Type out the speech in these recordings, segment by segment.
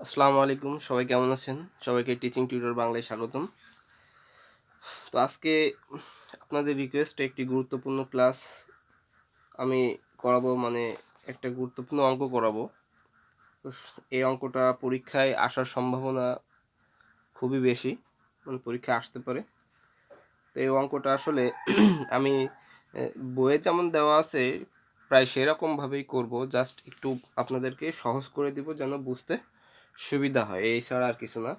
আসসালামু আলাইকুম, সবাই কেমন আছেন? সবাইকে টিচিং টিউটর বাংলায় স্বাগতম। তো আজকে আপনাদের রিকোয়েস্টে একটি গুরুত্বপূর্ণ ক্লাস আমি করাবো, মানে একটা গুরুত্বপূর্ণ অঙ্ক করাবো। তো এই অঙ্কটা পরীক্ষায় আসার সম্ভাবনা খুবই বেশি, মানে পরীক্ষায় আসতে পারে। তো এই অঙ্কটা আসলে আমি বইয়ে যেমন দেওয়া আছে প্রায় সেরকমভাবেই করব, জাস্ট একটু আপনাদেরকে সহজ করে দিব যেন বুঝতে সুবিধা হয়, এই ছাড়া আর কিছু না।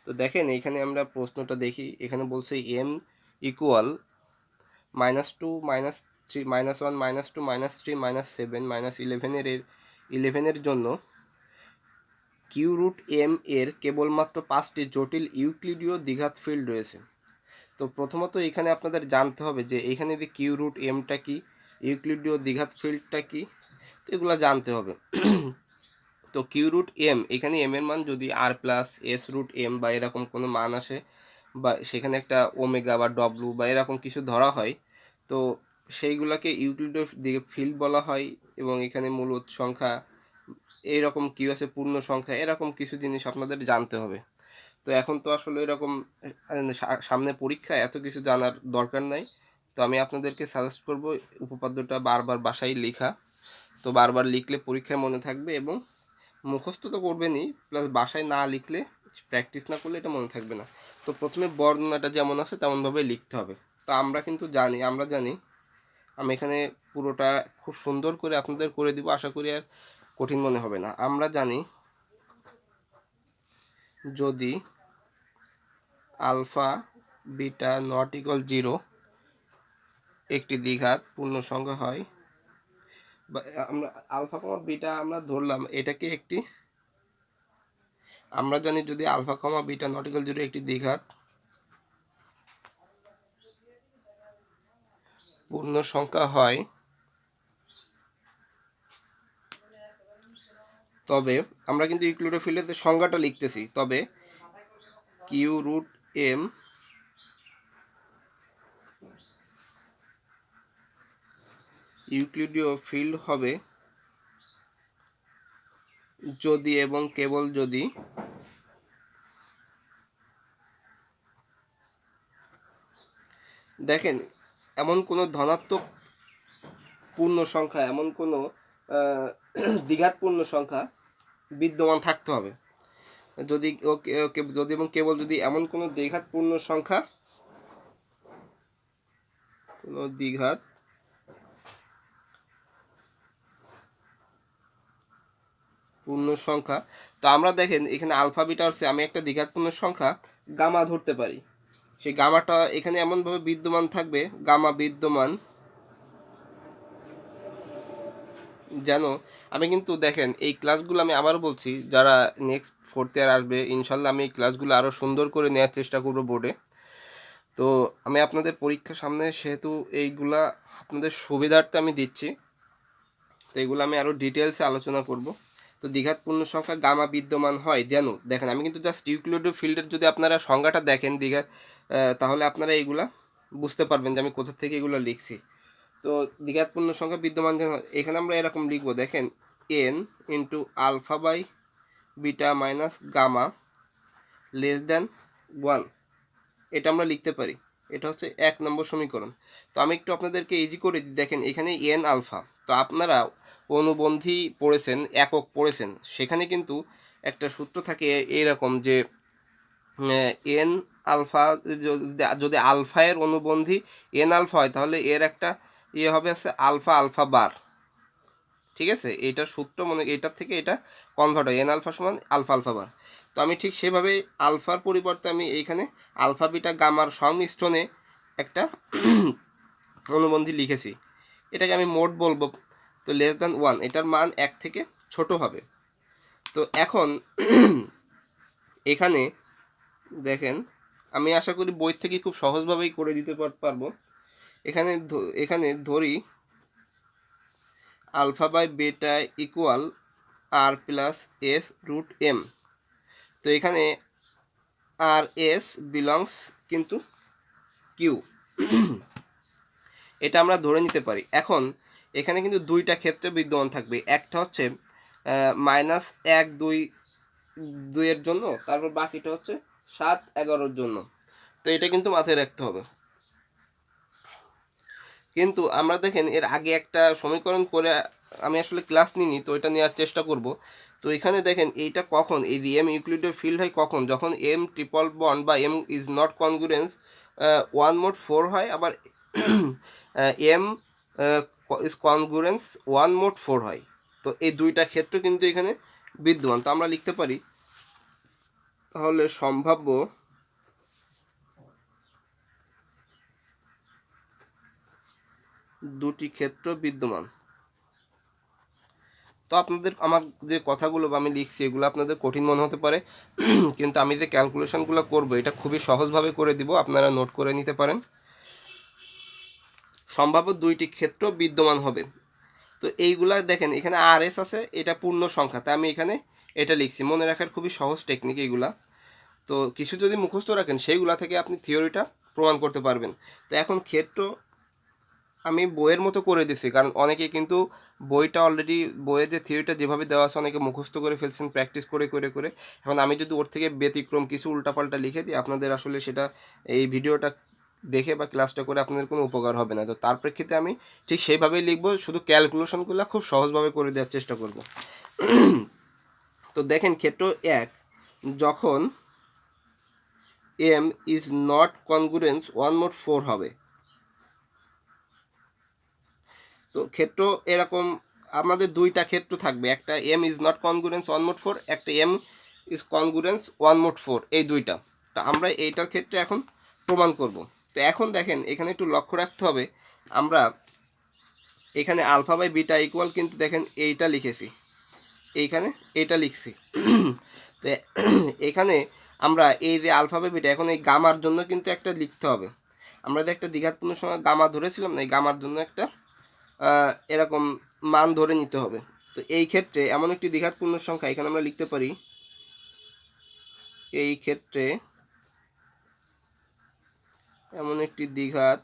তো দেখেন এইখানে আমরা প্রশ্নটা দেখি, এখানে বলছে এম ইকুয়াল -2 -3 -1 -2 -3 -7 -11 এর জন্য কিউ রুট এম এর কেবলমাত্র 5টি জটিল ইউক্লিডীয় দ্বিঘাত ফিল্ড রয়েছে। তো প্রথমত এখানে আপনাদের জানতে হবে যে এখানে যে কিউ রুট এমটা কি, ইউক্লিডীয় দ্বিঘাত ফিল্ডটা কি, তো এগুলো জানতে হবে। তো কিউ রুট এম, এখানে এম এর মান যদি আর প্লাস এস রুট এম বা এরকম কোনো মান আসে, বা সেখানে একটা ওমেগা বা ডব্লু বা এরকম কিছু ধরা হয়, তো সেইগুলোকে ইউক্লিডীয় ফিল্ড বলা হয়। এবং এখানে মূলত সংখ্যা এইরকম কিউ আছে, পূর্ণ সংখ্যা, এরকম কিছু জিনিস আপনাদের জানতে হবে। তো এখন তো আসলে এরকম সামনে পরীক্ষা, এত কিছু জানার দরকার নাই। তো আমি আপনাদেরকে সাজেস্ট করব উপপাদ্যটা বারবার বাসায় লেখা। তো বারবার লিখলে পরীক্ষায় মনে থাকবে, এবং মুখস্থ তো করবেনই, প্লাস বাসায় না লিখলে, প্র্যাকটিস না করলে এটা মনে থাকবে না। তো প্রথমে বর্ণনাটা যেমন আছে তেমনভাবে লিখতে হবে। তো আমরা কিন্তু জানি, আমি এখানে পুরোটা খুব সুন্দর করে আপনাদের করে দিব, আশা করি আর কঠিন মনে হবে না। আমরা জানি যদি আলফা বিটা নট ইকুয়াল 0 একটি দ্বিঘাত পূর্ণ সংখ্যা হয়, বা আমরা আলফা কমা বিটা আমরা ধরলাম এটাকে একটি, আমরা জানি যদি alpha comma beta not equal 0 একটি দ্বিঘাত পূর্ণ সংখ্যা হয়, তবে আমরা কিন্তু ইউক্লিডীয় ফিল্ডের সংজ্ঞাটা লিখতেছি, তবে কিউ রুট এম ইউক্লিডীয় ফিল্ড হবে যদি এবং কেবল যদি দেখেন এমন কোনো ধনাত্মক পূর্ণ সংখ্যা, এমন কোনো দ্বিঘাত পূর্ণ সংখ্যা বিদ্যমান থাকতে হবে। যদি যদি এবং কেবল যদি এমন কোনো দ্বিঘাত পূর্ণ সংখ্যা, কোনো দ্বিঘাত পূর্ণ সংখ্যা, তো আমরা দেখেন এখানে আলফা বিটা হচ্ছে, আমি একটা দ্বিঘাত পূর্ণ সংখ্যা গামা ধরতে পারি। সেই গামাটা এখানে এমনভাবে বিদ্যমান থাকবে, গামা বিদ্যমান যেন, আমি কিন্তু দেখেন এই ক্লাসগুলো আমি আবারও বলছি, যারা নেক্সট 4th ইয়ার আসবে ইনশাল্লাহ আমি এই ক্লাসগুলো আরও সুন্দর করে নেওয়ার চেষ্টা করবো বোর্ডে। তো আমি আপনাদের পরীক্ষা সামনে, সেহেতু এইগুলা আপনাদের সুবিধার্থে আমি দিচ্ছি। তো এগুলো আমি আরও ডিটেলসে আলোচনা করব। তো দ্বিঘাত পূর্ণ সংখ্যা গামা বিদ্যমান হয় যেন, দেখেন আমি কিন্তু জাস্ট ইউক্লিডীয় ফিল্ডের যদি আপনারা সংজ্ঞাটা দেখেন দ্বিঘাত, তাহলে আপনারা এইগুলা বুঝতে পারবেন যে আমি কোথা থেকে এগুলো লিখছি। তো দ্বিঘাত পূর্ণ সংখ্যা বিদ্যমান যেন, এখানে আমরা এরকম লিখবো, দেখেন n into alpha by beta minus gamma less than 1, এটা আমরা লিখতে পারি। এটা হচ্ছে 1 নম্বর সমীকরণ। তো আমি একটু আপনাদেরকে ইজি করে দিই, দেখেন এখানে এন আলফা, তো আপনারা অনুবন্ধী পড়েছেন, একক পড়েছেন, সেখানে কিন্তু একটা সূত্র থাকে এইরকম যে এন আলফা, যদি আলফা এর অনুবন্ধী এন আলফা হয়, তাহলে এর একটা ইয়ে হবে আছে আলফা আলফা বার। ঠিক আছে, এটার সূত্র মনে, এটার থেকে এটা কনভার্ট হয়, এন আলফা সমান আলফা আলফা বার। তো আমি ঠিক সেভাবে আলফার পরিবর্তে আমি এইখানে আলফা বিটা গামার সংমিশ্রণে একটা অনুবন্ধী লিখেছি, এটাকে আমি মোট বলবো। তো লেস দ্যান 1, এটার মান 1 থেকে ছোট হবে। তো এখন এখানে দেখেন, আমি আশা করি বই থেকে খুব সহজভাবেই করে দিতে পারবো। এখানে ধরি alpha by beta equal r plus s root m. তো এখানে আর এস বিলংস কিন্তু কিউ, এটা আমরা ধরে নিতে পারি। এখন এখানে কিন্তু দুইটা ক্ষেত্রে বিদ্যমান থাকবে, একটা হচ্ছে -1 2 2-এর জন্য, তারপর বাকিটা হচ্ছে 7-11-র জন্য। তো এটা কিন্তু মাথায় রাখতে হবে। কিন্তু আমরা দেখেন এর আগে একটা সমীকরণ করে আমি আসলে ক্লাস নিইনি, তো এটা নেওয়ার চেষ্টা করব। তো এখানে দেখেন এইটা কখন, এই এম ইউক্লিডীয় ফিল্ড হয় কখন, যখন এম ট্রিপল বন্ড বা m is not congruence 1 mod 4 হয়, আবার এম ইজ কনগ্রুয়েন্স 1 mod 4 হয়। তো এই দুইটা ক্ষেত্র কিন্তু এখানে বিদ্যমান। তো আমরা লিখতে পারি তাহলে সম্ভাব্য দুটি ক্ষেত্র বিদ্যমান। তো আপনাদের আমার যে কথাগুলো বা আমি লিখছি এগুলো আপনাদের কঠিন মনে হতে পারে, কিন্তু আমি যে ক্যালকুলেশনগুলো করব এটা খুবই সহজভাবে করে দিব, আপনারা নোট করে নিতে পারেন। সম্ভাব্য দুইটি ক্ষেত্র বিদ্যমান হবে। তো এইগুলা দেখেন এখানে আর এস আছে, এটা পূর্ণ সংখ্যা, তাই আমি এখানে এটা লিখছি। মনে রাখার খুবই সহজ টেকনিক এইগুলা। তো কিছু যদি মুখস্থ রাখেন সেইগুলা থেকে আপনি থিওরিটা প্রমাণ করতে পারবেন। তো এখন ক্ষেত্র আমি বইয়ের মতো করে দিছি, কারণ অনেকে কিন্তু বইটা অলরেডি, বইয়ে যে থিওরিটা যেভাবে দেওয়া আছে অনেকে মুখস্থ করে ফেলছেন প্র্যাকটিস করে করে করে। এখন আমি যদি ওর থেকে ব্যতিক্রম কিছু উল্টাপাল্টা লিখে দিই, আপনাদের আসলে সেটা এই ভিডিওটা দেখে বা ক্লাসটা করে আপনাদের কোনো উপকার হবে না। তো তার প্রেক্ষিতে আমি ঠিক সেইভাবেই লিখবো, শুধু ক্যালকুলেশনগুলো খুব সহজভাবে করে দেওয়ার চেষ্টা করব। তো দেখেন ক্ষেত্র 1, যখন m is not congruence 1 mod 4 হবে। তো ক্ষেত্র এরকম আমাদের দুইটা ক্ষেত্র থাকবে, একটা m is not congruence 1 mod 4, একটা এম ইজ কনগ্রুয়েন্স 1 mod 4, এই দুইটা। তা আমরা এইটার ক্ষেত্রে এখন প্রমাণ করব। তো এখন দেখেন এখানে একটু লক্ষ্য রাখতে হবে, আমরা এখানে আলফা বাই বিটা ইকুয়াল কিন্তু দেখেন এইটা লিখেছি, এইখানে এইটা লিখছি। তো এখানে আমরা এই যে আলফা বাই বিটা, এখন এই গামার জন্য কিন্তু একটা লিখতে হবে। আমরা যে একটা দ্বিঘাতপূর্ণ সংখ্যা গামা ধরেছিলাম না, এই গামার জন্য একটা এরকম মান ধরে নিতে হবে। তো এই ক্ষেত্রে এমন একটি দ্বিঘাত পূর্ণ সংখ্যা এখানে আমরা লিখতে পারি, এই ক্ষেত্রে এমন একটি দ্বিঘাত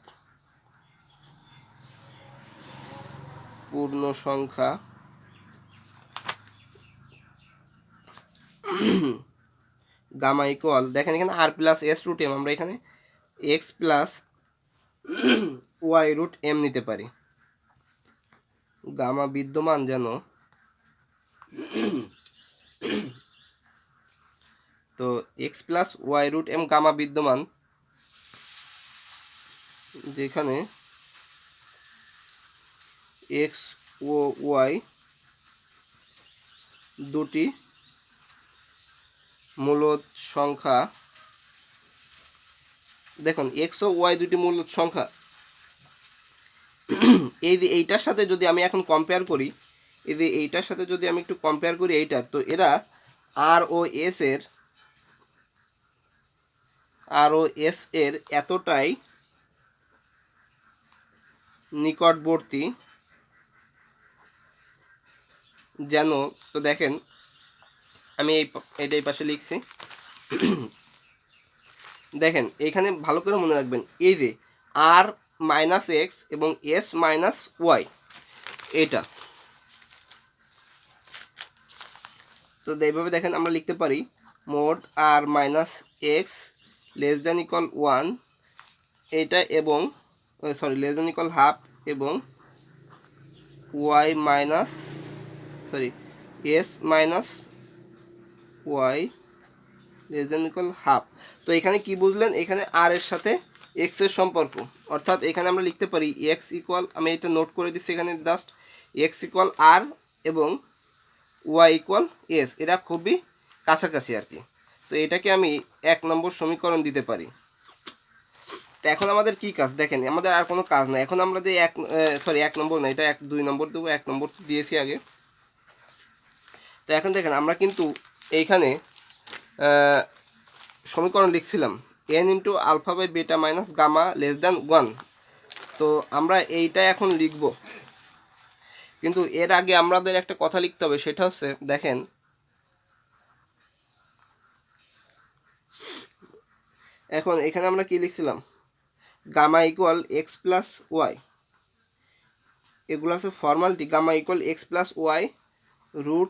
পূর্ণ সংখ্যা গামা ইকুয়াল, দেখেন এখানে r plus s root m, আমরা এখানে x plus y root m নিতে পারি। গামা বিদ্যমান যেন, তো x plus y root m gamma বিদ্যমান, যেখানে এক্স ও ওয়াই দুটি মূলদ সংখ্যা, দেখুন এক্স ও ওয়াই দুটি মূলদ সংখ্যা, এই যে এইটার সাথে যদি আমি এখন কম্পেয়ার করি, এই যে এইটার সাথে যদি আমি একটু কম্পেয়ার করি এইটার, তো এরা আর ও এস এর এতটাই নিকটবর্তী যেন, তো দেখেন আমি এই পাশে লিখছি, দেখেন এখানে ভালো করে মনে রাখবেন, এই যে আর মাইনাস এক্স এবং এস মাইনাস ওয়াই, এটা তো এইভাবে দেখেন আমরা লিখতে পারি mod r minus x less than equal 1, এইটা, এবং sorry less than equal half, এবং y minus sorry s minus y less than equal half. তো এখানে কি বুঝলেন, এখানে আর এর সাথে এক্স এর সম্পর্ক, অর্থাৎ এখানে আমরা লিখতে পারি এক্স ইকুয়াল, আমি এটা নোট করে দিচ্ছি এখানে জাস্ট, এক্স ইকুয়াল আর এবং ওয়াই ইকুয়াল এস, এরা খুবই কাছাকাছি আর কি। তো এটাকে আমি 1 নম্বর সমীকরণ দিতে পারি। তো এখন আমাদের কি কাজ, দেখেন আমাদের আর কোনো কাজ নাই। এখন আমরা যে 1 নম্বর না, এটা 2 নম্বর দেবো, 1 নম্বর দিয়েছি আগে। তো এখন দেখেন আমরা কিন্তু এইখানে সমীকরণ লিখছিলাম N into alpha by beta minus gamma less than 1। তো আমরা এইটা এখন লিখব, কিন্তু এর আগে আমাদের একটা কথা লিখতে হবে, সেটা হচ্ছে দেখেন এখন এখানে আমরা কি লিখছিলাম, gamma equal x plus y, এগুলো হচ্ছে formality, gamma equal x plus y root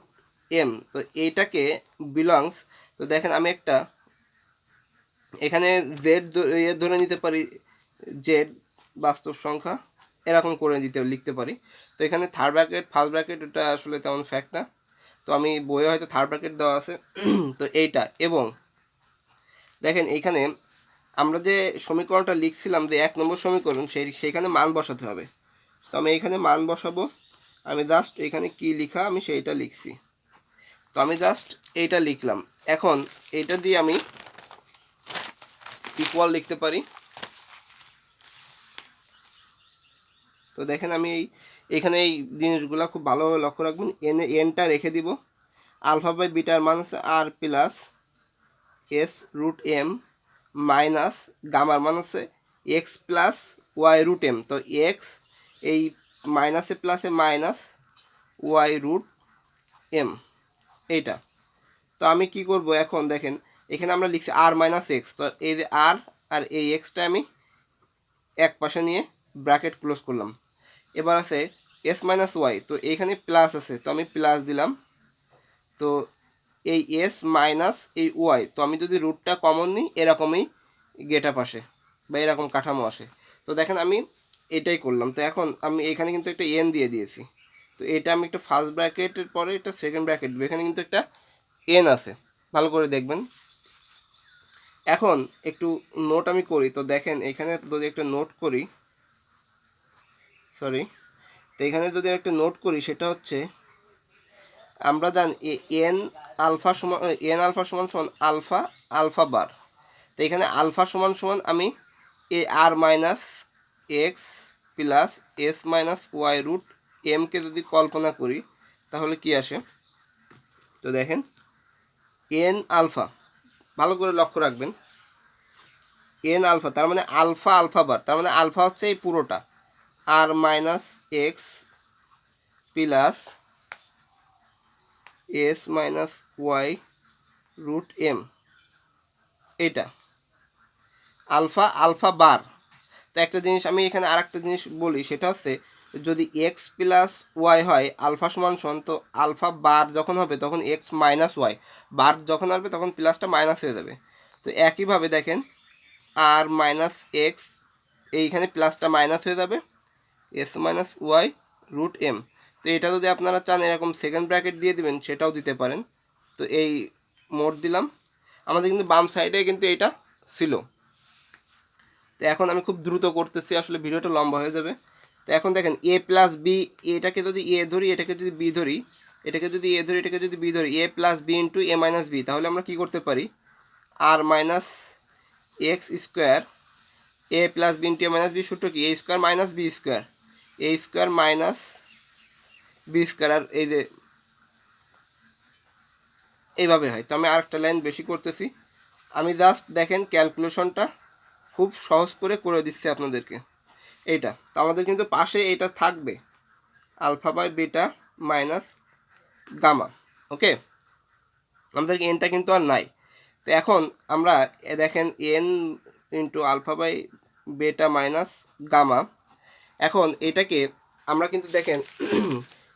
m, তো এইটাকে বিলংস, তো দেখেন আমি একটা এখানে জেড ধরে নিতে পারি, জেড বাস্তব সংখ্যা এরকম করে লিখতে পারি। তো এখানে থার্ড ব্র্যাকেট ফার্স্ট ব্র্যাকেট এটা আসলে তেমন ফ্যাক্ট না, তো আমি বইয়ে হয়তো থার্ড ব্র্যাকেট দেওয়া আছে। তো এইটা, এবং দেখেন এইখানে আমরা যে সমীকরণটা লিখছিলাম যে 1 নম্বর সমীকরণ, সেইখানে মান বসাতে হবে। তো আমি এখানে মান বসাবো, আমি জাস্ট এখানে কি লিখা আমি সেইটা লিখছি, তো আমি জাস্ট এইটা লিখলাম। এখন এইটা দিয়ে আমি ইকুয়াল লিখতে পারি। তো দেখেন আমি এখানে এই জিনিসগুলো খুব ভালোভাবে লক্ষ্য রাখবেন। এনটা রেখে দিব, আলফা বাই বিটার মান হচ্ছে r plus s root m minus গামার মান হচ্ছে x plus y root m. তো এক্স এই মাইনাসে প্লাসে মাইনাস ওয়াই রুট এম এইটা। তো আমি কি করব এখন, দেখেন এখানে আমরা লিখছি আর মাইনাস এক্স, তো এই যে আর এই এক্সটা আমি এক পাশে নিয়ে ব্র্যাকেট ক্লোজ করলাম। এবার আছে এস মাইনাস ওয়াই, তো এইখানে প্লাস আছে তো আমি প্লাস দিলাম। তো এই এস মাইনাস এই ওয়াই, তো আমি যদি রুটটা কমন নিই এরকমই গেট আপ আসে বা এরকম কাঠামো আসে। তো দেখেন আমি এটাই করলাম। তো এখন আমি এখানে কিন্তু একটা এন দিয়ে দিয়েছি, তো এটা আমি একটা ফার্স্ট ব্র্যাকেটের পরে একটা সেকেন্ড ব্র্যাকেট দেবো, এখানে কিন্তু একটা এন আছে, ভালো করে দেখবেন। এখন একটু নোট আমি করি, তো দেখেন এখানে যদি একটা নোট করি, সরি, তো এখানে যদি একটা নোট করি সেটা হচ্ছে আমরা জানি এন আলফা সমান সমান আলফা আলফা বার। তো এখানে আলফা সমান সমান আমি a r minus x plus s minus y root এমকে যদি কল্পনা করি তাহলে কি আসে, তো দেখেন এন আলফা, ভালো করে লক্ষ্য রাখবেন, এন আলফা তার মানে আলফা আলফা বার, তার মানে আলফা হচ্ছে এই পুরোটা r minus x plus s minus y root m, এটা আলফা আলফা বার। তো একটা জিনিস আমি এখানে আর একটা জিনিস বলি, সেটা হচ্ছে যদি এক্স প্লাস ওয়াই হয় আলফা সমান সমান, তো আলফা বার যখন হবে তখন এক্স মাইনাস ওয়াই, বার যখন আসবে তখন প্লাসটা মাইনাস হয়ে যাবে। তো একইভাবে দেখেন আর মাইনাস এক্স, এইখানে প্লাসটা মাইনাস হয়ে যাবে, s minus y root m. তো এটা যদি আপনারা চান এরকম সেকেন্ড ব্র্যাকেট দিয়ে দিবেন সেটাও দিতে পারেন। তো এই মোট দিলাম, আমাদের কিন্তু বাম সাইডে কিন্তু এটা ছিল। তো এখন আমি খুব দ্রুত করতেছি, আসলে ভিডিওটা লম্বা হয়ে যাবে। তো এখন দেখেন এ প্লাস বি, এটাকে যদি এ ধরি এটাকে যদি বি ধরি, এটাকে যদি এ ধরি এটাকে যদি বি ধরি, এ প্লাস বি ইন্টু এ মাইনাস বি, তাহলে আমরা কী করতে পারি, আর মাইনাস এক্স স্কোয়ার এ প্লাস বি ইন্টু এ মাইনাস বি সূত্র কি, এ স্কোয়ার মাইনাস বি স্কোয়ার, এ স্কোয়ার মাইনাস বি স্কোয়ার, আর এই যে এইভাবে হয়। তো আমি আরেকটা লাইন বেশি করতেছি, আমি জাস্ট দেখেন ক্যালকুলেশনটা খুব সহজ করে দিচ্ছি আপনাদেরকে এইটা। তো আমাদের কিন্তু পাশে এটা থাকবে alpha by beta minus gamma, okay, আমাদের এনটা কিন্তু আর নাই। তো এখন আমরা দেখেন n into alpha by beta minus gamma, এখন এটাকে আমরা কিন্তু দেখেন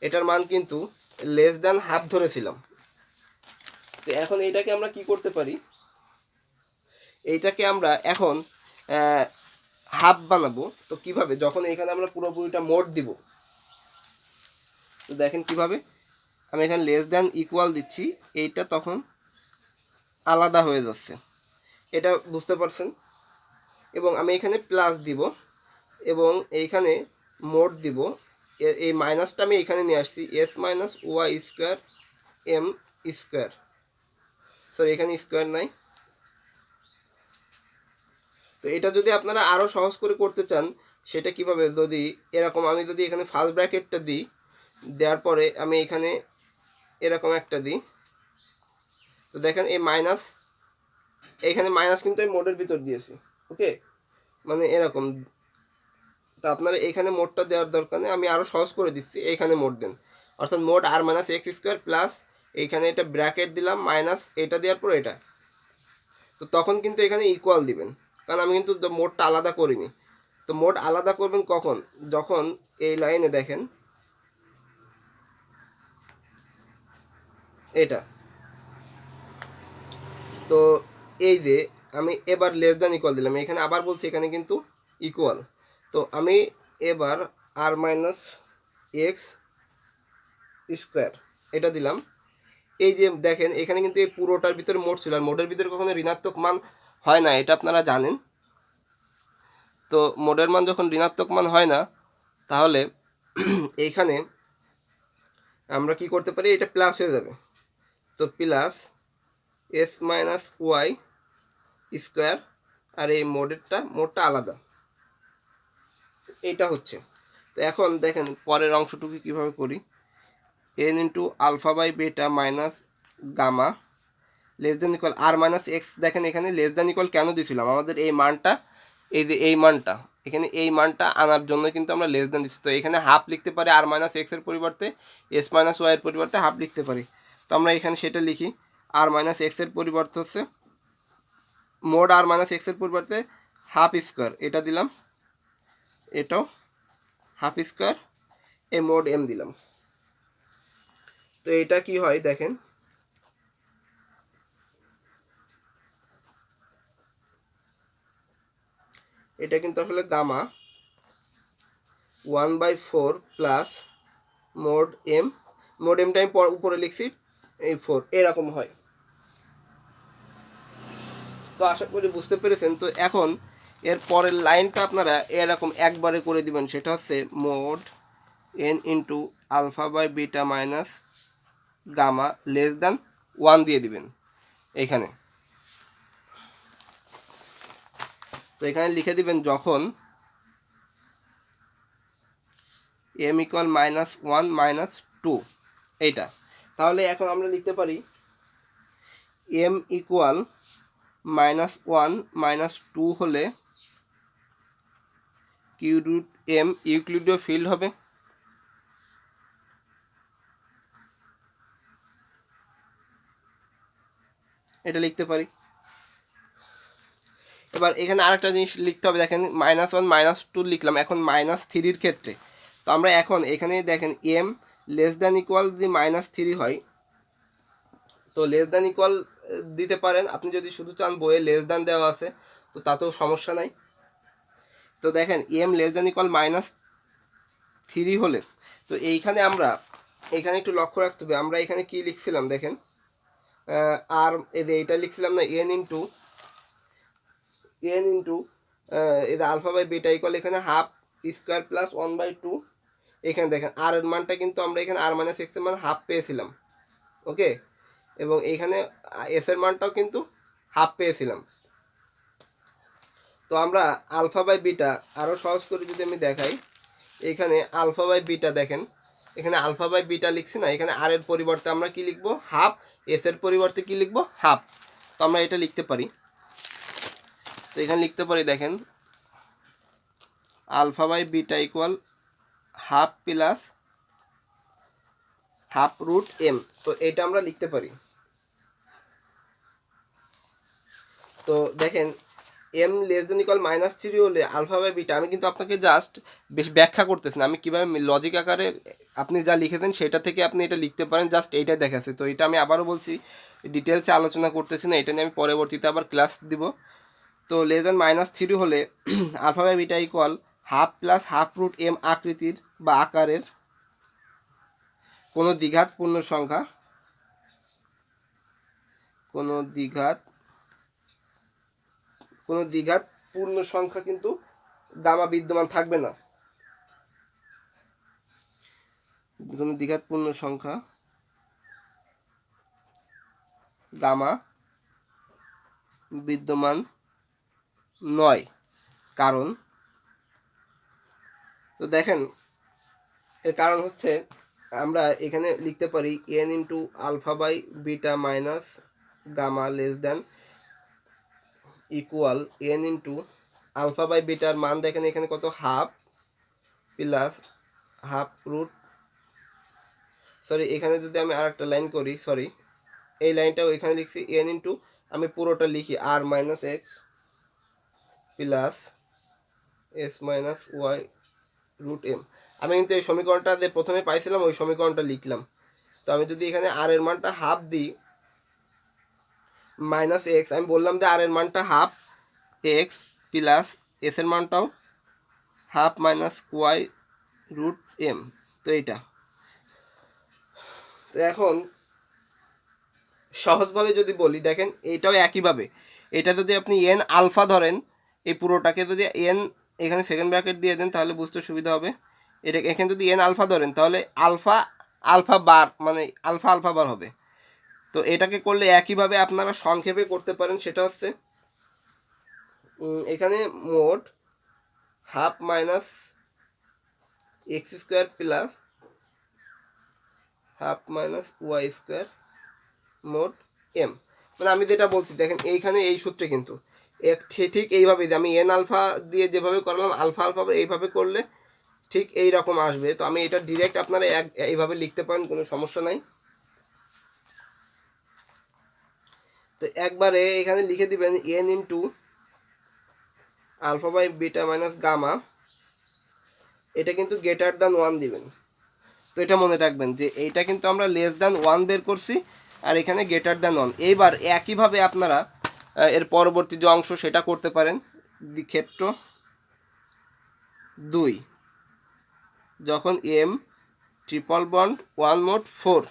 এটার মান কিন্তু লেস দ্যান হাফ ধরেছিলাম। তো এখন এইটাকে আমরা কি করতে পারি, এইটাকে আমরা এখন হাফ বানাবো। তো কিভাবে, যখন এখানে আমরা পুরোপুরিটা মোট দিব, তো দেখেন কিভাবে, আমি এখানে লেস দ্যান ইকুয়াল দিচ্ছি, এইটা তখন আলাদা হয়ে যাচ্ছে, এটা বুঝতে পারছেন। এবং আমি এখানে প্লাস দিব এবং এইখানে মোট দিব, এই মাইনাসটা আমি এখানে নিয়ে আসছি, s minus y square m square, sorry এখানে স্কোয়ার নাই। তো এটা যদি আপনারা আরও সহজ করে করতে চান সেটা কিভাবে, যদি এরকম আমি যদি এখানে ফার্স্ট ব্র্যাকেটটা দিই, দেওয়ার পরে আমি এখানে এরকম একটা দিই, তো দেখেন এই মাইনাস, এইখানে মাইনাস কিন্তু আমি মোডের ভিতর দিয়েছি, ওকে, মানে এরকম। তো আপনারা এইখানে মোডটা দেওয়ার দরকার নেই, আমি আরও সহজ করে দিচ্ছি, এইখানে মোড দেন, অর্থাৎ mode r minus x square plus এইখানে এটা ব্র্যাকেট দিলাম মাইনাস এটা দেওয়ার পর এটা, তো তখন কিন্তু এখানে ইকুয়াল দিবেন, কারণ আমি কিন্তু মোডটা আলাদা করিনি। তো মোড আলাদা করবেন কখন, যখন এই লাইনে দেখেন এটা। তো এই যে আমি এবার লেস দ্যান ইকুয়াল দিলাম, এখানে আবার বলছি এখানে কিন্তু ইকুয়াল। তো আমি এবার আর মাইনাস এক্স স্কোয়ার এটা দিলাম। এই যে দেখেন এখানে কিন্তু এই পুরোটার ভিতরে মোড ছিল, আর মোডের ভিতরে কখনো ঋণাত্মক মান হয় না, এটা আপনারা জানেন। তো মোডের মান যখন ঋণাত্মক মান হয় না, তাহলে এইখানে আমরা কি করতে পারি, এটা প্লাস হয়ে যাবে। তো plus s minus y square, আর এই মোডটা আলাদা, এইটা হচ্ছে। তো এখন দেখেন পরের অংশটুকু কীভাবে করি। N into alpha by beta minus gamma less than equal r minus x. দেখেন এখানে লেস দেন ইকুয়াল কেন দিয়েছিলাম, আমাদের এই মানটা, এই যে এই মানটা, এখানে এই মানটা আনার জন্য কিন্তু আমরা লেস দেন দিচ্ছি। তো এখানে হাফ লিখতে পারি আর মাইনাস এক্সের পরিবর্তে, এস মাইনাস ওয়াইয়ের পরিবর্তে হাফ লিখতে পারি। তো আমরা এখানে সেটা লিখি, আর মাইনাস এক্সের পরিবর্তে হচ্ছে মোড আর মাইনাস এক্সের পরিবর্তে হাফ স্কোয়ার, এটা দিলাম, এটাও half square, a mod m দিলাম। তো এটা কি হয় দেখেন, এটা কিন্তু আসলে gamma 1/4 plus mod m, mod এমটা আমি উপরে লিখছি এই 4, এরকম হয়। তো আশা করি বুঝতে পেরেছেন। তো এখন এর পরের লাইনটা আপনারা এরকম একবারে করে দিবেন, সেটা হচ্ছে mod n into alpha by beta minus gamma less than 1 দিয়ে দিবেন এইখানে। তো এখানে লিখে দিবেন যখন এম ইকুয়াল মাইনাস 1 মাইনাস 2 এইটা। তাহলে এখন আমরা লিখতে পারি এম ইকুয়াল মাইনাস 1 মাইনাস 2 হলে কিউ রুট এম ইউক্লিডীয় ফিল্ড হবে। এটা লিখতে পারি। এবার এখানে আরেকটা জিনিস লিখতে হবে, দেখেন মাইনাস 1 মাইনাস 2 লিখলাম, এখন মাইনাস 3-র ক্ষেত্রে তো আমরা এখন এখানে দেখেন এম লেস দ্যান ইকুয়াল যদি মাইনাস 3 হয়, তো লেস দ্যান ইকুয়াল দিতে পারেন, আপনি যদি শুধু চান বইয়ে লেস দ্যান দেওয়া আছে তো তাতেও সমস্যা নাই। তো দেখেন m less than equal minus 3 হলে, তো এইখানে আমরা এখানে একটু লক্ষ্য রাখতে হবে, আমরা এখানে কি লিখছিলাম দেখেন, আর এইটা লিখছিলাম না এন ইন্টু এটা আলফা বাই বিটা ইকুয়াল এখানে হাফ স্কোয়ার প্লাস 1/2। এখানে দেখেন আর এর মানটা কিন্তু আমরা এখানে আর মাইনাস এক্স এর মান হাফ পেয়েছিলাম, ওকে, এবং এইখানে এস এর মানটাও কিন্তু হাফ পেয়েছিলাম। তো আমরা আলফা বাই বিটা আরও সহজ করে যদি আমি দেখাই, এখানে আলফা বাই বিটা দেখেন, এখানে আলফা বাই বিটা লিখছি না, এখানে আর এর পরিবর্তে আমরা কি লিখব হাফ, এস এর পরিবর্তে কি লিখব হাফ। তো আমরা এটা লিখতে পারি। তো এখানে লিখতে পারি দেখেন alpha by beta equal half plus half root m. তো এটা আমরা লিখতে পারি। তো দেখেন m less than equal minus 3 হলে আলফা বাই বিটা, আমি কিন্তু আপনাকে জাস্ট বেশ ব্যাখ্যা করতেছি না, আমি কীভাবে লজিক আকারে আপনি যা লিখেছেন সেটা থেকে আপনি এটা লিখতে পারেন, জাস্ট এইটাই দেখাচ্ছে। তো এটা আমি আবারও বলছি, ডিটেলসে আলোচনা করতেছি না, এটা নিয়ে আমি পরবর্তীতে আবার ক্লাস দিব। তো লেস দেন মাইনাস 3 হলে alpha by beta equal half plus half root m আকৃতির বা আকারের কোনো দ্বিঘাত পূর্ণ সংখ্যা, কোনো দ্বিঘাত পূর্ণ সংখ্যা কিন্তু গামা বিদ্যমান থাকবে না, কোনো দ্বিঘাত পূর্ণ সংখ্যা গামা বিদ্যমান নয়। কারণ, তো দেখেন এর কারণ হচ্ছে আমরা এখানে লিখতে পারি n into alpha by beta minus gamma less than equal n into alpha by বিটার মান দেখেন এখানে কত half plus half root, sorry এখানে যদি আমি আর একটা লাইন করি, সরি এই লাইনটাও এখানে লিখছি এন ইন্টু, আমি পুরোটা লিখি r minus x plus s minus y root m. আমি কিন্তু এই সমীকরণটা যে প্রথমে পাইছিলাম ওই সমীকরণটা লিখলাম। তো আমি যদি এখানে আর এর মানটা হাফ দিই মাইনাস এক্স, আমি বললাম যে আর এর মানটা হাফ এক্স প্লাস এস এর মানটাও half minus y root m. তো এইটা তো এখন সহজভাবে যদি বলি দেখেন এইটাও একইভাবে, এটা যদি আপনি এন আলফা ধরেন, এই পুরোটাকে যদি এন এখানে সেকেন্ড ব্র্যাকেট দিয়ে দেন তাহলে বুঝতে সুবিধা হবে। এটা এখানে যদি এন আলফা ধরেন তাহলে আলফা আলফা বার মানে আলফা আলফা বার হবে। তো এটাকে করলে একইভাবে আপনারা সংক্ষেপে করতে পারেন, সেটা হচ্ছে এখানে মোট half minus x square plus half minus y square মোট এম। মানে আমি যেটা বলছি দেখেন এইখানে এই সূত্রে কিন্তু ঠিক এইভাবে আমি এন আলফা দিয়ে যেভাবে করলাম আলফা আলফা এইভাবে করলে ঠিক এই রকম আসবে। তো আমি এটা ডিরেক্ট আপনারা এইভাবে লিখতে পারেন, কোনো সমস্যা নাই। তো একবারে এখানে লিখে দিবেন n into alpha by beta minus gamma, এটা কিন্তু গ্রেটার দ্যান 1 দিবেন। তো এটা মনে রাখবেন যে এইটা কিন্তু আমরা লেস দ্যান 1 বের করছি আর এখানে গ্রেটার দ্যান 1। এইবার একইভাবে আপনারা এর পরবর্তী যে অংশ সেটা করতে পারেন। ক্ষেত্র 2 যখন এম ট্রিপল বন্ড 1 মোট 4।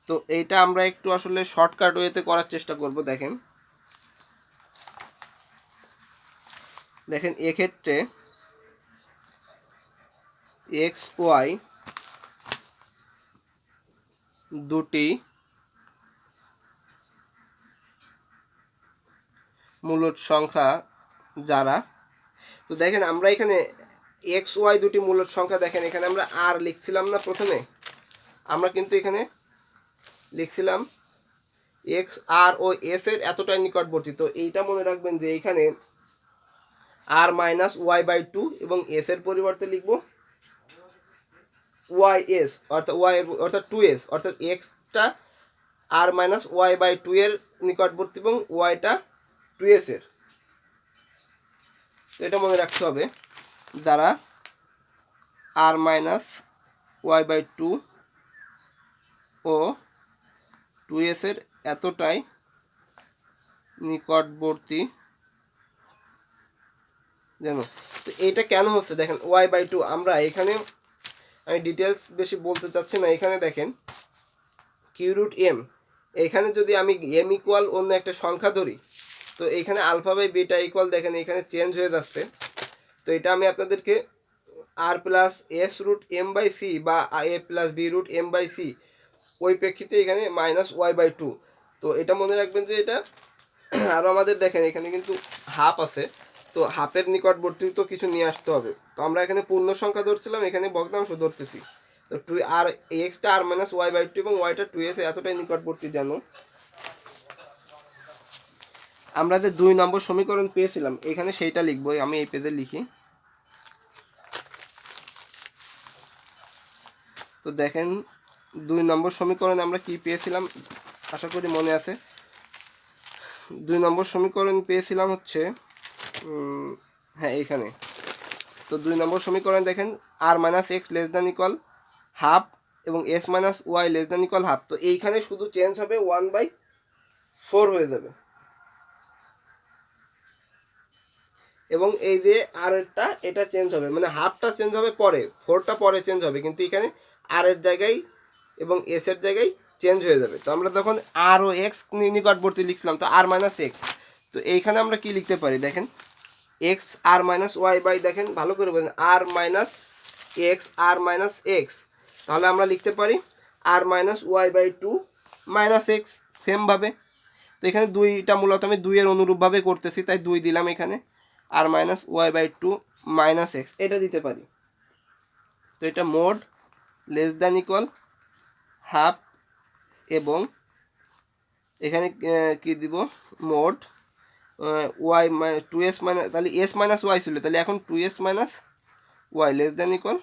তো এইটা আমরা একটু আসলে শর্টকাট ওয়েতে করার চেষ্টা করব। দেখেন এক্ষেত্রে এক্স ওয়াই দুটি মূলদ সংখ্যা যারা, তো দেখেন আমরা এখানে এক্স ওয়াই দুটি মূলদ সংখ্যা, দেখেন এখানে আমরা আর লিখছিলাম না, প্রথমে আমরা কিন্তু এখানে লিখছিলাম এক্স আর ও এস এর এতটাই নিকটবর্তী। তো এইটা মনে রাখবেন যে এইখানে আর মাইনাস ওয়াই বাই 2 এবং এস এর পরিবর্তে লিখব ওয়াই এস, অর্থাৎ ওয়াই অর্থাৎ 2s, অর্থাৎ এক্সটা আর মাইনাস ওয়াই বাই 2 এর নিকটবর্তী এবং ওয়াইটা 2s এর। তো এটা মনে রাখতে হবে দ্বারা আর মাইনাস ওয়াই বাই 2 ও 2s এর এতটাই নিকটবর্তী যেন। তো এইটা কেন হচ্ছে দেখেন ওয়াই বাই 2, আমরা এখানে আমি ডিটেলস বেশি বলতে চাচ্ছি না। এখানে দেখেন কিউ রুট এম, এখানে যদি আমি এম ইকুয়াল অন্য একটা সংখ্যা ধরি, তো এইখানে আলফা বাই বিটা ইকুয়াল দেখেন এখানে চেঞ্জ হয়ে যাচ্ছে। তো এটা আমি আপনাদেরকে r plus s root m by c বা a plus b root m by c ওই প্রেক্ষিতে এখানে মাইনাস ওয়াই বাই 2। তো এটা মনে রাখবেন যে এটা আরও আমাদের দেখেন এখানে কিন্তু হাফ আছে, তো হাফের নিকটবর্তী তো কিছু নিয়ে আসতে হবে। তো আমরা এখানে পূর্ণ সংখ্যা ধরছিলাম, এখানে ভগ্নাংশ ধরতেছি। তো টু আর এক্সটা আর মাইনাস ওয়াই বাই 2 এবং ওয়াইটা 2s এতটাই নিকটবর্তী যেন। আমরা যে 2 নম্বর সমীকরণ পেয়েছিলাম এখানে সেইটা লিখবো, আমি এই পেজে লিখি। তো দেখেন 2 নম্বর সমীকরণে আমরা কি পেয়েছিলাম, আশা করি মনে আছে। 2 নম্বর সমীকরণ পেয়েছিলাম হচ্ছে হ্যাঁ এইখানে। তো 2 নম্বর সমীকরণ দেখেন r minus x less than equal half এবং s minus y less than equal half. তো এইখানে শুধু চেঞ্জ হবে 1/4 হয়ে যাবে, এবং এই যে আর এরটা এটা চেঞ্জ হবে, মানে হাফটা চেঞ্জ হবে পরে, 4টা পরে চেঞ্জ হবে, কিন্তু এখানে আর এর জায়গায় এবং এস এর জায়গায় চেঞ্জ হয়ে যাবে। তো আমরা তখন আর ও এক্স নিকটবর্তী লিখছিলাম, তো আর মাইনাস এক্স। তো এইখানে আমরা কি লিখতে পারি দেখেন x r minus y by, দেখেন ভালো করে বলেন r minus x r minus x. তাহলে আমরা লিখতে পারি r minus y by 2 minus x সেমভাবে। তো এখানে 2টা মূলত আমি 2 এর অনুরূপভাবে করতেছি, তাই 2 দিলাম এখানে, r minus y by 2 minus x এটা দিতে পারি। তো এটা mod less than equal half, এবং এখানে কি দিব মোড ওয়াই 2s মাইনাস, তাহলে এস মাইনাস ওয়াই ছিল, তাহলে এখন 2s minus y less than equal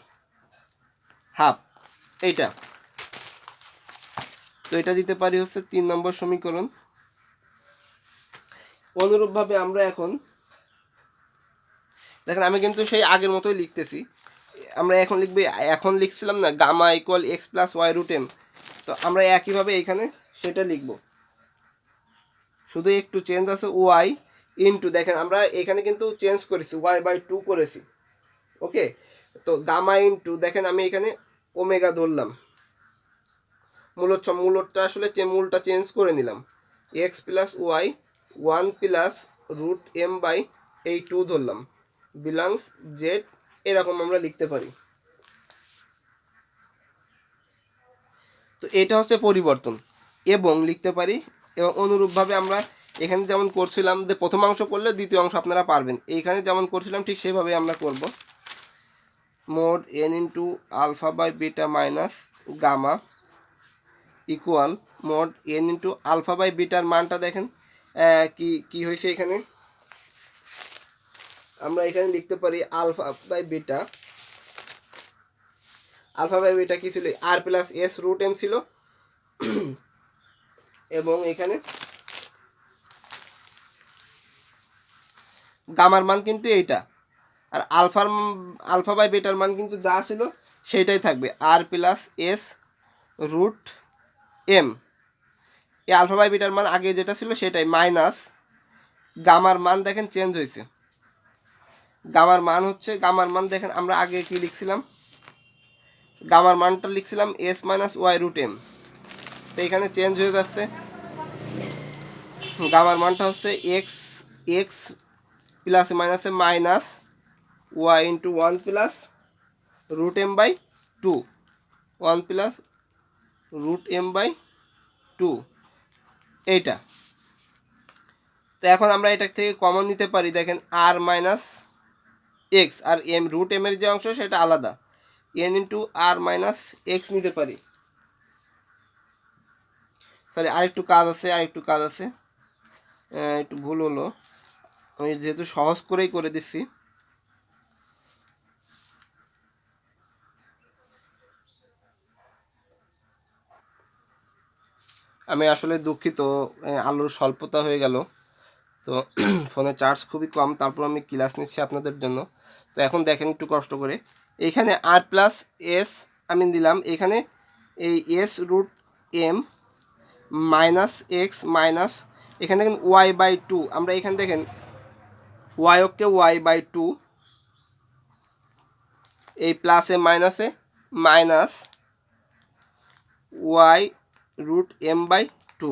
half এইটা। তো এটা দিতে পারি হচ্ছে 3 নম্বর সমীকরণ। অনুরূপভাবে আমরা এখন দেখেন আমি কিন্তু সেই আগের মতোই লিখতেছি, আমরা এখন লিখছিলাম না gamma equal x plus y root m, তো আমরা একইভাবে এখানে সেটা লিখব, শুধু একটু চেঞ্জ আছে ওয়াই ইনটু, দেখেন আমরা এখানে কিন্তু চেঞ্জ করেছি ওয়াই বাই টু করেছি, ওকে। তো গামা ইনটু, দেখেন আমি এখানে ওমেগা ধরলাম, মূলটা আসলে মূলটা চেঞ্জ করে নিলাম, x plus y one plus root m by এই টু ধরলাম, বিলংস জেড, এরকম আমরা লিখতে পারি। তো এটা হচ্ছে পরিবর্তন, এবং লিখতে পারি, এবং অনুরূপভাবে আমরা এখানে যেমন করছিলাম যে প্রথম অংশ করলে দ্বিতীয় অংশ আপনারা পারবেন, এইখানে যেমন করছিলাম ঠিক সেভাবে আমরা করব। Mod n into alpha by beta minus gamma equal mod n into alpha by বিটার মানটা দেখেন কি হয়েছে এখানে, আমরা এখানে লিখতে পারি আলফা বাই বিটা কি ছিল, আর প্লাস এস রুট এম ছিল, এবং এখানে গামার মান কিন্তু এইটা, আর আলফা বাই বিটার মান কিন্তু যা ছিল সেইটাই থাকবে, আর প্লাস এস রুট এম। এই আলফা বাই বিটার মান আগে যেটা ছিল সেটাই, মাইনাস গামার মান দেখেন চেঞ্জ হয়েছে, গামার মান দেখেন আমরা আগে কি লিখছিলাম, গামার মানটা লিখছিলাম s minus y root m, তো এখানে চেঞ্জ হয়ে যাচ্ছে, গামার মানটা হচ্ছে এক্স প্লাসে মাইনাসে minus y into one plus root m by two, one plus root m by two, এইটা। তো এখন আমরা এটা থেকে কমন নিতে পারি, দেখেন r minus x r m, root m এর যে অংশ সেটা আলাদা, n into r minus x নিতে পারি, সরি আরেকটু কাজ আছে, একটু ভুল হলো, আমি যেহেতু সহজ করেই করে দিচ্ছি। আমি আসলে দুঃখিত, আলোর স্বল্পতা হয়ে গেল, তো ফোনে চার্জ খুবই কম, তারপর আমি ক্লাস নিচ্ছি আপনাদের জন্য। তো এখন দেখেন একটু কষ্ট করে, এইখানে আর প্লাস এস আমি দিলাম, এখানে এই s root m minus x minus, এখানে দেখেন ওয়াই বাই টু, আমরা এখানে দেখেন ওয়াই বাই টু, এই প্লাসে মাইনাসে minus y root m by two,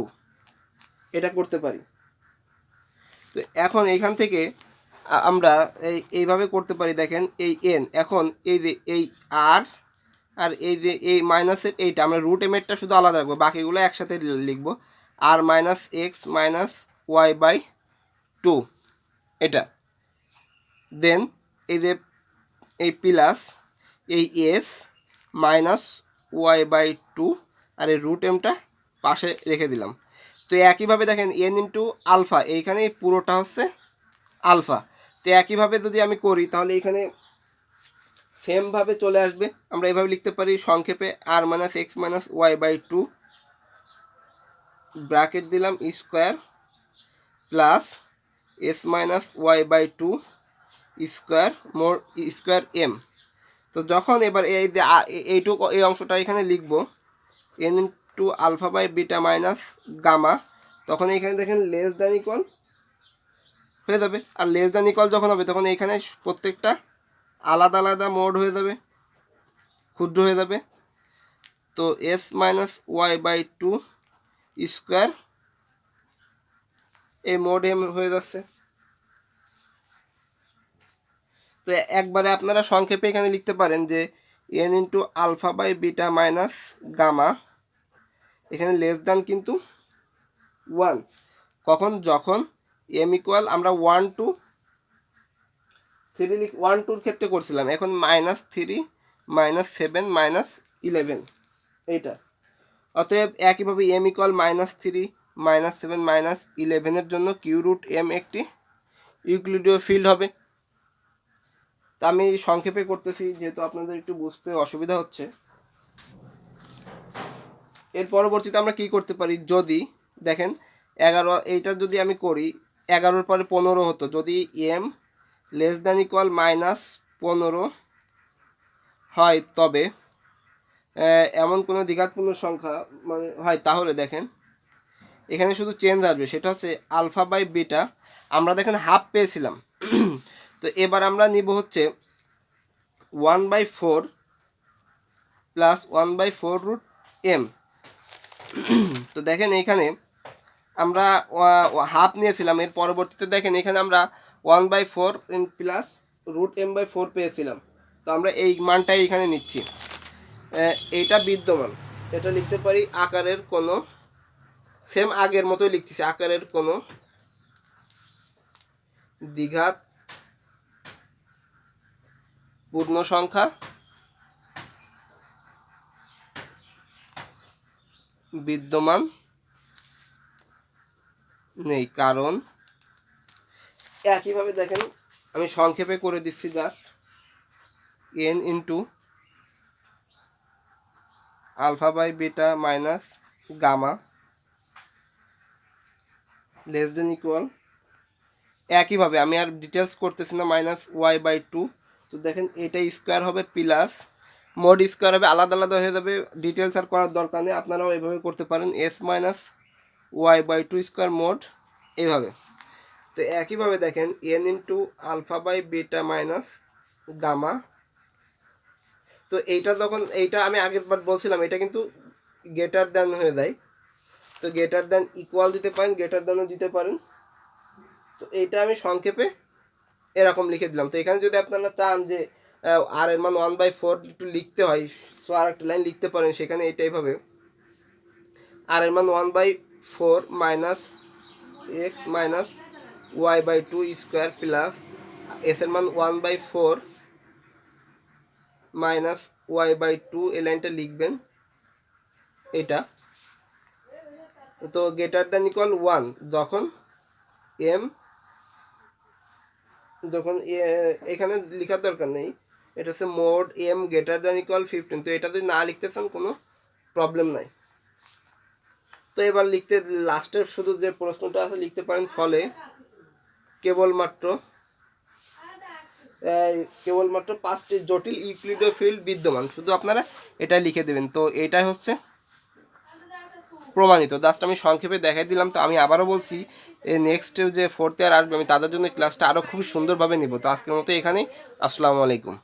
এটা করতে পারি। তো এখন এইখান থেকে আমরা এইভাবে করতে পারি, দেখেন এই এন, এখন এই যে এই আর এই যে এই মাইনাসের এইটা আমরা রুট এম এরটা শুধু আলাদা রাখবো, বাকিগুলো একসাথে লিখবো, r minus x minus y by two, এটা দেন এই যে এই প্লাস এই s minus y by two, আর এই রুট এমটা পাশে রেখে দিলাম। তো একইভাবে দেখেন এন ইন্টু আলফা, এইখানে পুরোটা হচ্ছে আলফা, তো একইভাবে যদি আমি করি তাহলে এখানে সেমভাবে চলে আসবে, আমরা এইভাবে লিখতে পারি সংক্ষেপে r minus x minus y by two bracket দিলাম square plus s minus y by two square more square m. তো যখন এবার এইটুকু এই অংশটা এখানে লিখব n into alpha by beta minus gamma, তখন এখানে দেখেন লেস দ্যান ইকুয়াল হয়ে যাবে, আর লেস দ্যান ইকুয়াল যখন হবে তখন এখানে প্রত্যেকটা আলাদা আলাদা মোড হয়ে যাবে, ক্ষুদ্র হয়ে যাবে। তো s minus y by two square এই মোড এম হয়ে যাচ্ছে। তো একবারে আপনারা সংক্ষেপে এখানে লিখতে পারেন যে n into alpha by beta minus gamma, এখানে লেস দ্যান কিন্তু ওয়ান, কখন, যখন এম ইকুয়াল আমরা 1 2 3 1 2 ক্ষেত্রে করছিলাম, এখন মাইনাস 3 মাইনাস 7 মাইনাস 11 এইটা। অতএব একইভাবে m equal minus 3 minus 7 minus 11 এর জন্য কিউ রুট এম একটি ইউক্লিডীয় ফিল্ড হবে। তা আমি সংক্ষেপে করতেছি যেহেতু আপনাদের একটু বুঝতে অসুবিধা হচ্ছে। এর পরবর্তীতে আমরা কি করতে পারি, যদি দেখেন 11, এইটা যদি আমি করি 11-র পরে 15 হতো, যদি m less than equal minus 15 হয় তবে এমন কোনো দ্বিঘাতপূর্ণ সংখ্যা মানে হয়, তাহলে দেখেন এখানে শুধু চেঞ্জ আসবে, সেটা হচ্ছে আলফা বাই বিটা। আমরা দেখেন হাফ পেয়েছিলাম, তো এবার আমরা নিব হচ্ছে 1/4 প্লাস 1/4 রুট এম। তো দেখেন এইখানে আমরা হাফ নিয়েছিলাম, এর পরবর্তীতে দেখেন এখানে আমরা 1/4 প্লাস রুট m/4 পেয়েছিলাম। তো আমরা এই মানটাই এখানে নিচ্ছি। এইটা বিদ্যমান, এটা লিখতে পারি আকারের কোনো, সেম আগের মতোই লিখতেছি, আকারের কোনো দ্বিঘাত পূর্ণ সংখ্যা বিদ্যমান নেই, কারণ একইভাবে দেখেন আমি সংক্ষেপে করে দিচ্ছি, just n into alpha by beta minus gamma less than equal, একইভাবে আমি আর ডিটেলস করতেছি না, -y/2। তো দেখেন এটা স্কোয়ার হবে প্লাস মোড স্কোয়ার হবে, আলাদা আলাদা হয়ে যাবে, ডিটেলস আর করার দরকার নেই, আপনারাও এভাবে করতে পারেন, s-y/2 স্কোয়ার মোড এইভাবে। তো একইভাবে দেখেন n into alpha by beta minus gamma. তো এইটা যখন, এইটা আমি আগের বার বলছিলাম এটা কিন্তু গ্রেটার দ্যান হয়ে যায়, তো গ্রেটার দ্যান ইকুয়াল দিতে পারেন, গ্রেটার দ্যানও দিতে পারেন। তো এইটা আমি সংক্ষেপে এরকম লিখে দিলাম। তো এখানে যদি আপনারা চান যে আর এর মান 1/4 একটু লিখতে হয়, সো আর একটা লাইন লিখতে পারেন, সেখানে এটা এইভাবে আর এর মান 1/4 minus x minus y/2 square plus s এর মান 1/4 মাইনাস y/2, এই লাইনটা লিখবেন এটা। তো গ্রেটার দ্যান ইকুয়াল 1 যখন এম, যখন এখানে লেখার দরকার নেই, এটা হচ্ছে mod m greater than equal 15। তো এটা যদি না লিখতে চান কোনো প্রবলেম নাই। তো এবার লিখতে লাস্টের শুধু যে প্রশ্নটা আছে লিখতে পারেন, ফলে কেবলমাত্র 5টি জটিল ইউক্লিডীয় ফিল্ড বিদ্যমান, শুধু আপনারা এটা লিখে দেবেন। তো এটাই হচ্ছে প্রমাণিত, জাস্ট আমি সংক্ষেপে দেখাই দিলাম। তো আমি আবারও বলছি, নেক্সট যে 4th ইয়ার আসবে আমি তাদের জন্য ক্লাসটা আরও খুব সুন্দরভাবে নিব। তো আজকের মতো এখানেই, আসসালামু আলাইকুম।